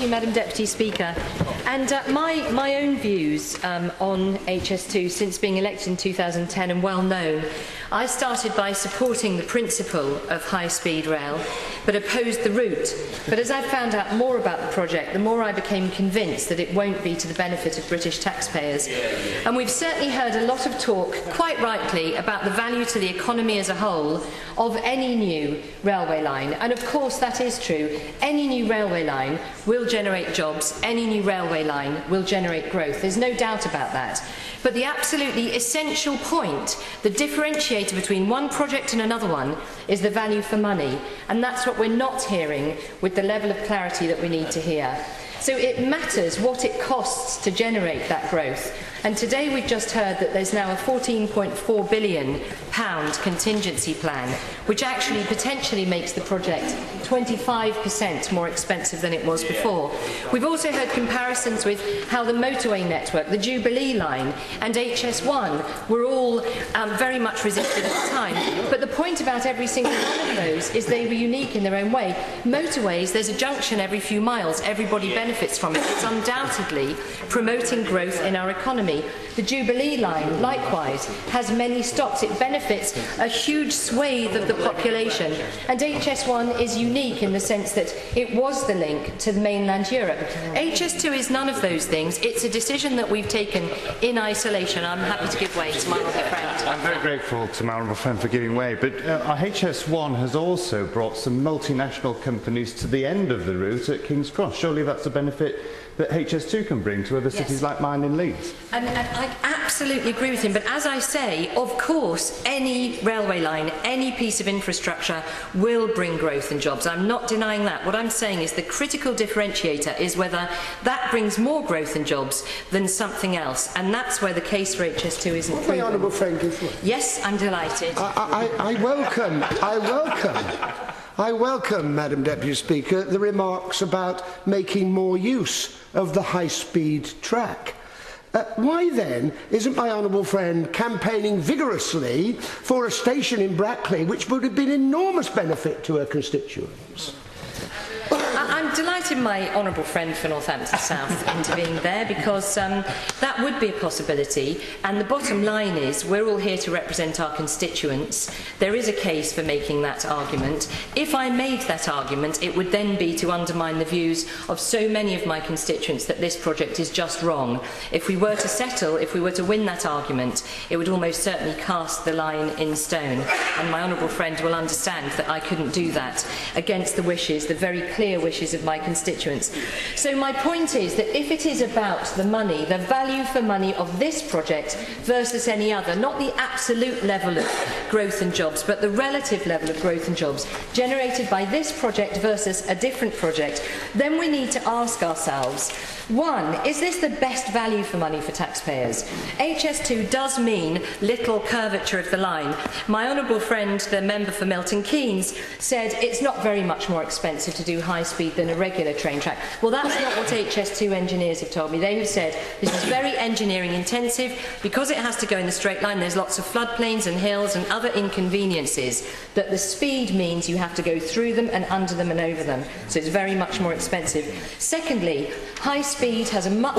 Thank you, Madam Deputy Speaker. And my own views on HS2 since being elected in 2010 and well known, I started by supporting the principle of high-speed rail, but opposed the route. But as I found out more about the project, the more I became convinced that it won't be to the benefit of British taxpayers. And we've certainly heard a lot of talk, quite rightly, about the value to the economy as a whole of any new railway line. And of course that is true. Any new railway line will generate jobs, any new railway line will generate growth. There's no doubt about that. But the absolutely essential point, the differentiator between one project and another one, is the value for money. And that's what we're not hearing with the level of clarity that we need to hear. So it matters what it costs to generate that growth. And today we've just heard that there's now a £14.4 billion contingency plan, which actually potentially makes the project 25% more expensive than it was before. We've also heard comparisons with how the motorway network, the Jubilee line and HS1 were all very much resisted at the time. But the point about every single one of those is they were unique in their own way. Motorways, there's a junction every few miles, everybody benefits from it. It's undoubtedly promoting growth in our economy. The Jubilee line, likewise, has many stops. It benefits a huge swathe of the population. And HS1 is unique in the sense that it was the link to mainland Europe. HS2 is none of those things. It's a decision that we've taken in isolation. I'm happy to give way to my honourable friend. I'm very grateful to my honourable friend for giving way, but HS1 has also brought some multinational companies to the end of the route at King's Cross. Surely that's a benefit that HS2 can bring to other cities like mine in Leeds. And I absolutely agree with him, but as I say, of course, any railway line, any piece of infrastructure will bring growth and jobs. I'm not denying that. What I'm saying is the critical differentiator is whether that brings more growth and jobs than something else, and that's where the case for HS2 isn't proven. My honourable friend gives way. Yes, I'm delighted. I welcome, Madam Deputy Speaker, the remarks about making more use of the high-speed track. Why then isn't my honourable friend campaigning vigorously for a station in Brackley which would have been enormous benefit to her constituents? I'm delighted my honourable friend for Northampton South intervened there, because that would be a possibility, and the bottom line is we're all here to represent our constituents. There is a case for making that argument. If I made that argument, it would then be to undermine the views of so many of my constituents that this project is just wrong. If we were to settle, if we were to win that argument, it would almost certainly cast the line in stone, and my honourable friend will understand that I couldn't do that against the wishes, the very clear wishes of my constituents. So my point is that if it is about the money, the value for money of this project versus any other, not the absolute level of growth and jobs, but the relative level of growth and jobs generated by this project versus a different project, then we need to ask ourselves, one, is this the best value for money for taxpayers? HS2 does mean little curvature of the line. My honourable friend, the member for Milton Keynes, said it's not very much more expensive to do high speed than a regular train track. Well, that's not what HS2 engineers have told me. They have said this is very engineering intensive. Because it has to go in the straight line, there's lots of floodplains and hills and other inconveniences, that the speed means you have to go through them and under them and over them. So it's very much more expensive. Secondly, high speed has a much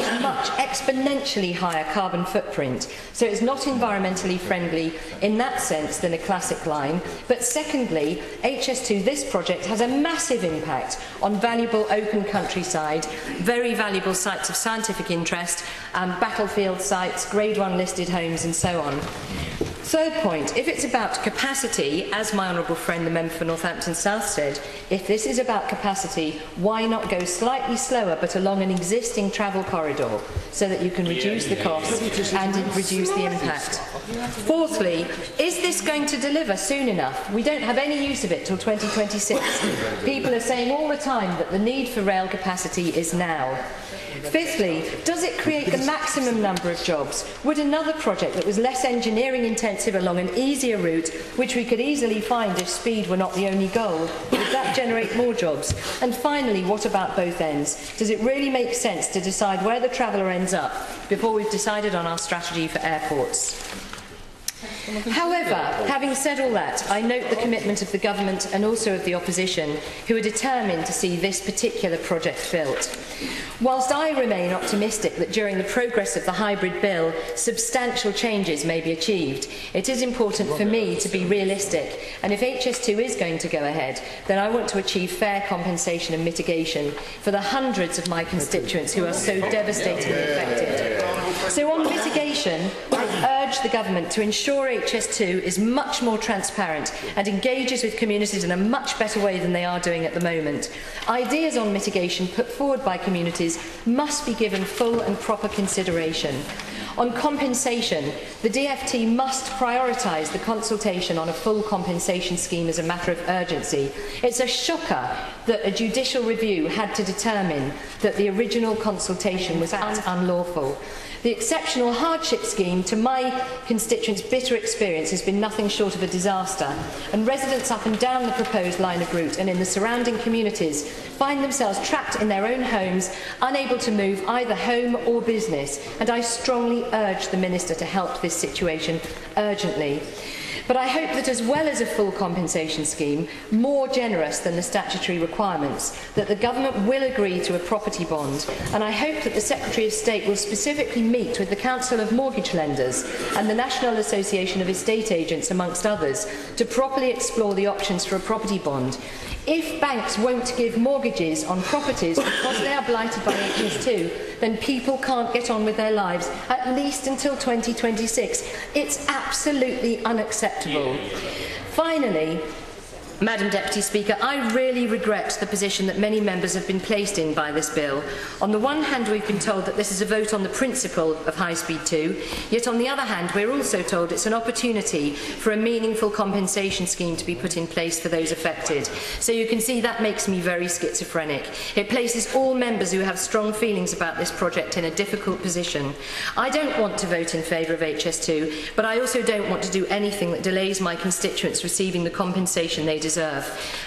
exponentially higher carbon footprint, so it's not environmentally friendly in that sense than a classic line. But secondly, HS2, this project, has a massive impact on valuable open countryside, very valuable sites of scientific interest, battlefield sites, Grade 1 listed homes and so on. Third point, if it's about capacity, as my honourable friend, the member for Northampton South, said, if this is about capacity, why not go slightly slower but along an existing travel corridor so that you can reduce the cost and reduce the impact? Fourthly, is this going to deliver soon enough? We don't have any use of it till 2026. People are saying all the time that the need for rail capacity is now. Fifthly, does it create the maximum number of jobs? Would another project that was less engineering intensive along an easier route, which we could easily find if speed were not the only goal, would that generate more jobs? And finally, what about both ends? Does it really make sense to decide where the traveller ends up before we've decided on our strategy for airports? However, having said all that, I note the commitment of the government and also of the opposition, who are determined to see this particular project built. Whilst I remain optimistic that during the progress of the hybrid bill, substantial changes may be achieved, it is important for me to be realistic, and if HS2 is going to go ahead, then I want to achieve fair compensation and mitigation for the hundreds of my constituents who are so devastatingly affected. So on mitigation, I urge the government to ensure HS2 is much more transparent and engages with communities in a much better way than they are doing at the moment. Ideas on mitigation put forward by communities must be given full and proper consideration. On compensation, the DfT must prioritise the consultation on a full compensation scheme as a matter of urgency. It's a shocker that a judicial review had to determine that the original consultation was unlawful. The exceptional hardship scheme, to my constituents' bitter experience, has been nothing short of a disaster, and residents up and down the proposed line of route and in the surrounding communities find themselves trapped in their own homes, unable to move either home or business, and I strongly urge the Minister to help this situation urgently. But I hope that as well as a full compensation scheme, more generous than the statutory requirements, that the government will agree to a property bond, and I hope that the Secretary of State will specifically meet with the Council of Mortgage Lenders and the National Association of Estate Agents, amongst others, to properly explore the options for a property bond. If banks won't give mortgages on properties because they are blighted by HS2, then people can't get on with their lives, at least until 2026. It's absolutely unacceptable. Finally, Madam Deputy Speaker, I really regret the position that many members have been placed in by this bill. On the one hand, we've been told that this is a vote on the principle of High Speed 2, yet on the other hand, we're also told it's an opportunity for a meaningful compensation scheme to be put in place for those affected. So you can see that makes me very schizophrenic. It places all members who have strong feelings about this project in a difficult position. I don't want to vote in favour of HS2, but I also don't want to do anything that delays my constituents receiving the compensation they deserve.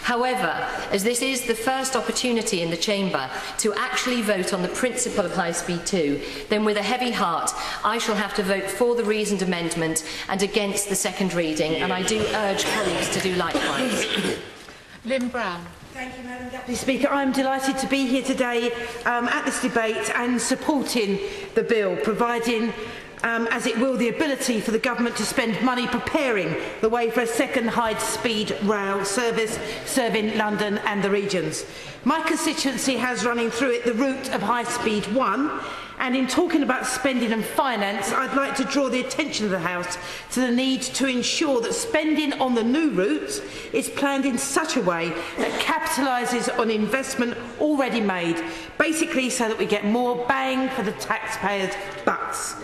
However, as this is the first opportunity in the Chamber to actually vote on the principle of High Speed 2, then with a heavy heart I shall have to vote for the reasoned amendment and against the second reading, and I do urge colleagues to do likewise. Lyn Brown. Thank you, Madam Deputy Speaker. I'm delighted to be here today at this debate and supporting the bill, providing as it will the ability for the government to spend money preparing the way for a second high-speed rail service serving London and the regions. My constituency has running through it the route of High Speed 1, and in talking about spending and finance, I'd like to draw the attention of the House to the need to ensure that spending on the new route is planned in such a way that capitalises on investment already made, basically so that we get more bang for the taxpayers' bucks.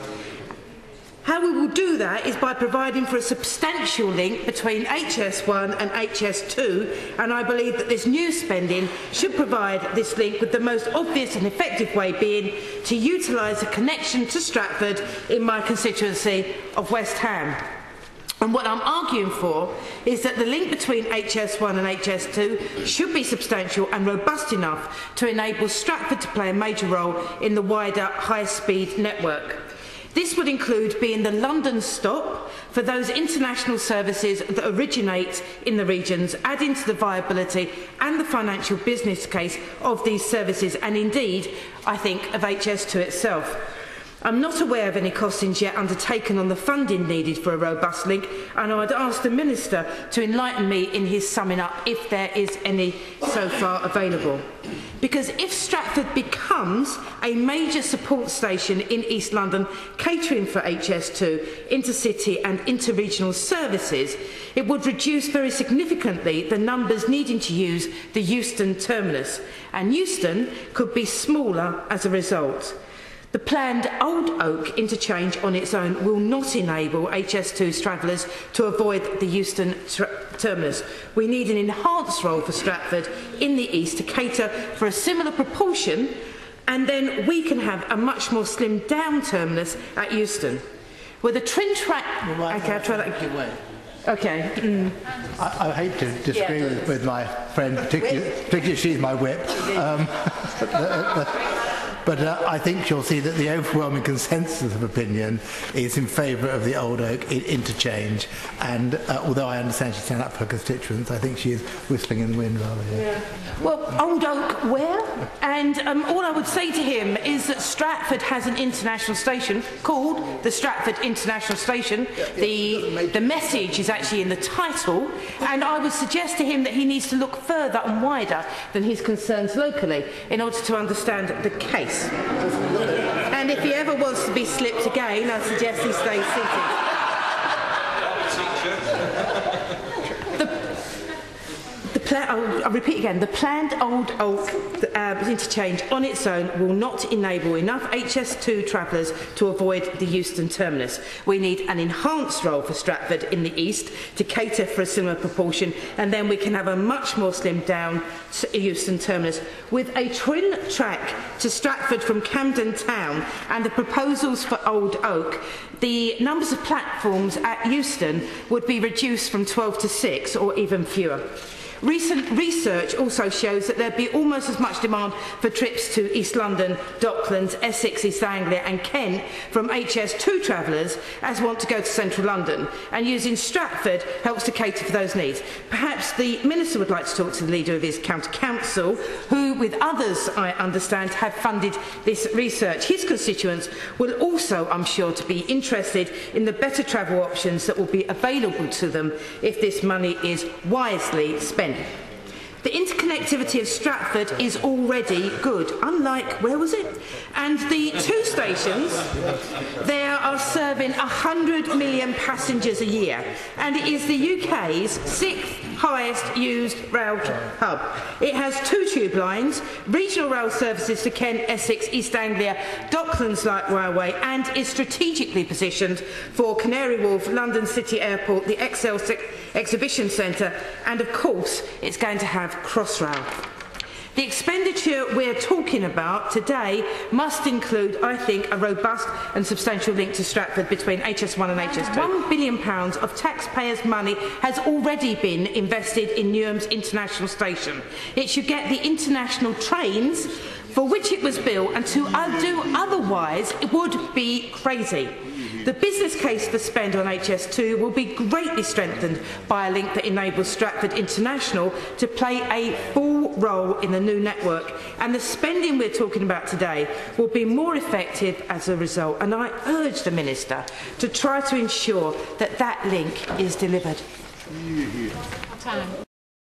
How we will do that is by providing for a substantial link between HS1 and HS2, and I believe that this new spending should provide this link, with the most obvious and effective way being to utilise a connection to Stratford in my constituency of West Ham. And what I'm arguing for is that the link between HS1 and HS2 should be substantial and robust enough to enable Stratford to play a major role in the wider high-speed network. This would include being the London stop for those international services that originate in the regions, adding to the viability and the financial business case of these services, and indeed, I think, of HS2 itself. I'm not aware of any costings yet undertaken on the funding needed for a robust link, and I'd ask the Minister to enlighten me in his summing up if there is any so far available. Because if Stratford becomes a major support station in East London, catering for HS2, intercity and interregional services, it would reduce very significantly the numbers needing to use the Euston terminus, and Euston could be smaller as a result. The planned Old Oak interchange on its own will not enable HS2 travellers to avoid the Euston terminus. We need an enhanced role for Stratford in the east to cater for a similar proportion, and then we can have a much more slimmed down terminus at Euston. With a twin track... Okay, I'll try that. Okay. I hate to disagree with my friend, particularly she's my whip. But I think you'll see that the overwhelming consensus of opinion is in favour of the Old Oak interchange. And although I understand she's standing up for her constituents, I think she is whistling in the wind rather here. Yeah. Well, Old Oak where? And all I would say to him is that Stratford has an international station called the Stratford International Station. The message is actually in the title, and I would suggest to him that he needs to look further and wider than his concerns locally in order to understand the case. And if he ever wants to be slipped again, I suggest he stays seated. I'll repeat again, the planned Old Oak interchange on its own will not enable enough HS2 travellers to avoid the Euston terminus. We need an enhanced role for Stratford in the east to cater for a similar proportion, and then we can have a much more slimmed down Euston terminus. With a twin track to Stratford from Camden Town and the proposals for Old Oak, the numbers of platforms at Euston would be reduced from 12 to 6 or even fewer. Recent research also shows that there'd be almost as much demand for trips to East London, Docklands, Essex, East Anglia and Kent from HS2 travellers as want to go to central London, and using Stratford helps to cater for those needs. Perhaps the Minister would like to talk to the leader of his county council, who with others I understand have funded this research. His constituents will also, I'm sure, to be interested in the better travel options that will be available to them if this money is wisely spent. The interconnectivity of Stratford is already good, unlike, where was it? And the two stations there are serving 100 million passengers a year, and it is the UK's 6th highest used rail hub. It has 2 tube lines, regional rail services to Kent, Essex, East Anglia, Docklands Light Railway, and is strategically positioned for Canary Wharf, London City Airport, the XL6 Exhibition Centre, and of course it's going to have Crossrail. The expenditure we're talking about today must include, I think, a robust and substantial link to Stratford between HS1 and HS2. £1 billion of taxpayers' money has already been invested in Newham's International Station. It should get the international trains for which it was built, and to do otherwise it would be crazy. The business case for spend on HS2 will be greatly strengthened by a link that enables Stratford International to play a full role in the new network, and the spending we're talking about today will be more effective as a result, and I urge the Minister to try to ensure that that link is delivered.